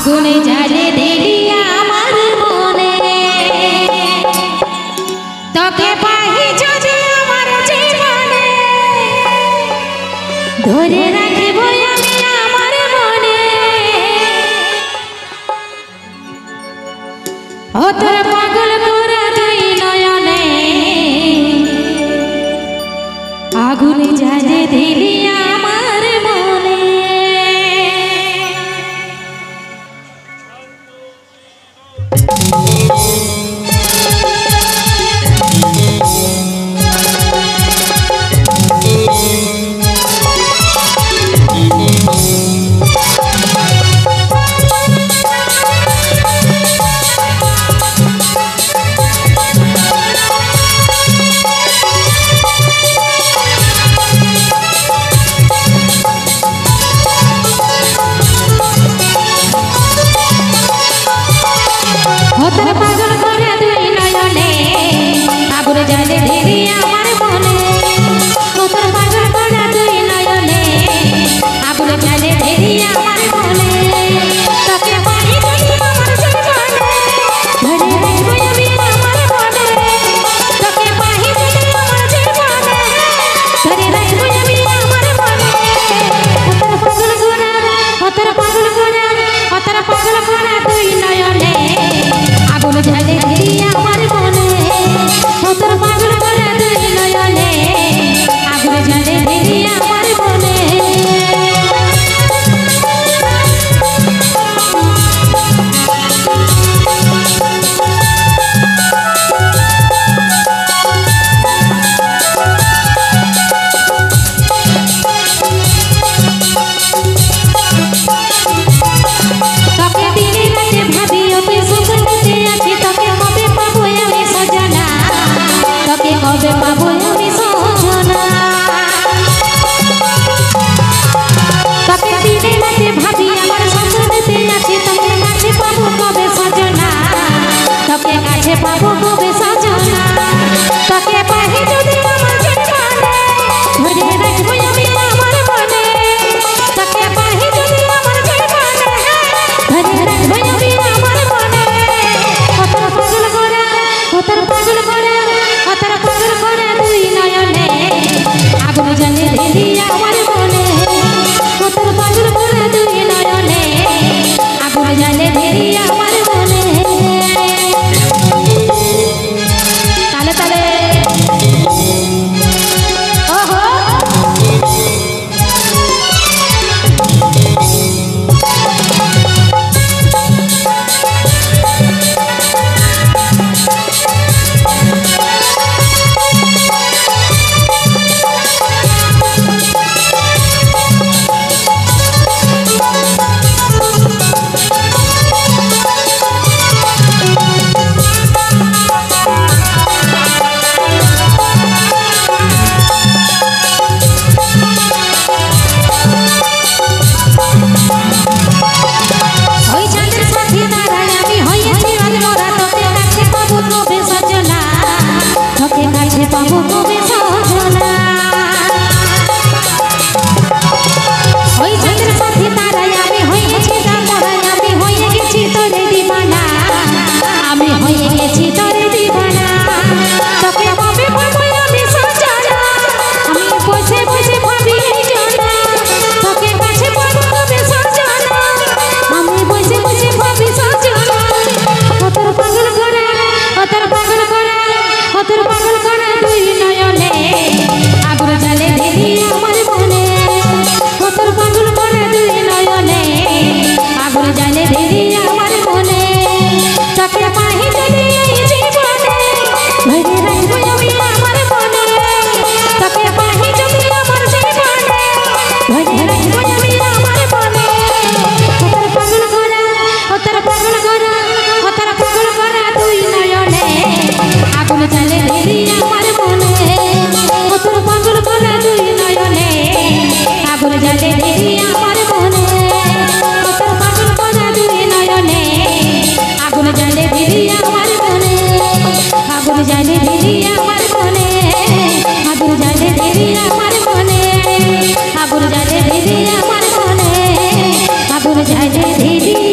আগুনে জ্বালে দিলি আমার মনে তোকে পাহি যদি আমার জীবনে ধরে রাখিব আমি আমার মনে ও তোর পাগল করে দুই নয়নে আগুনে জ্বালে দিলি আমার মনে তোর পাগল করে দুই নয়নে আগুনে জ্বালে দিলি আমার মনে তোর পাগল করে দুই নয়নে আগুনে জ্বালে দিলি আমার মনে তোকে পাহি যদি আমার জীবনে ধরে রাখবো আমি আমার মনে তোকে পাহি যদি আমার জীবনে ধরে রাখবো আমি আমার মনে তোর পাগল করে দুই নয়নে আগুনে জ্বালে দিলি আমার মনে তোর পাগল করে দুই নয়নে আগুনে জ্বালে দিলি আমার মনে কবে পাবো আমি সজনা তোকে দিনে রাতে ভাবি আমার স্বপ্নেতে আছি তোকে কাছে পাবো কবে সজনা তোকে কাছে পাবো কবে সজনা তোকে পাহি যদি আমার জীবনে ধরে রাখবো আমি আমার মনে তোকে পাহি যদি আমার জীবনে ধরে রাখবো আমি আমার মনে তোর পাগল করে তোর পাগল করে তোর পাগল করে দুই নয়নে আগুনে জ্বালে দিলি আমার মনে তোর পাগল করে দুই নয়নে আগুনে জ্বালে দিলি আমার মনে তালে তালে ওহো পাবো কবে সজনা ওই চাঁদের সাথে তারাই আমি হয়েছি তারাই আমি হয়ে গেছি তোরে দিবানা আমি হয়ে গেছি তোরে দিবানা তোকে কবে পাবো আমি সজনা আমি বসে বসে ভাবি এই জনা তোকে কাছে পাবো কবে সজনা আমি বসে বসে ভাবি সজনা তোর পাগল করে তোর পাগল করে তোর পাগল করে দুই নয়নে আগুনে জ্বালে দিলি আমার মনে তোর পাগল করে দুই নয়নে আগুনে জ্বালে দিলি আমার মনে তোকে পাহি যদি এই জীবনে ধরে রাখবো আমি আমার মনে তোকে পাহি যদি আমার জীবনে ধরে রাখবো আমি আমার মনে তোর পাগল করে তোর পাগল করে তোর পাগল করে দুই নয়নে আগুনে জ্বালে দিলি আমার মনে তোর পাগল করে দুই নয়নে আগুনে জ্বালে দিলি আমার মনে তোর পাগল করে দুই নয়নে আগুনে জ্বালে দিলি আমার মনে আগুনে জ্বালে দিলি আমার মনে আগুনে জ্বালে দিলি আমার মনে আগুনে জ্বালে দিলি আমার মনে আগুনে জ্বালে দিলি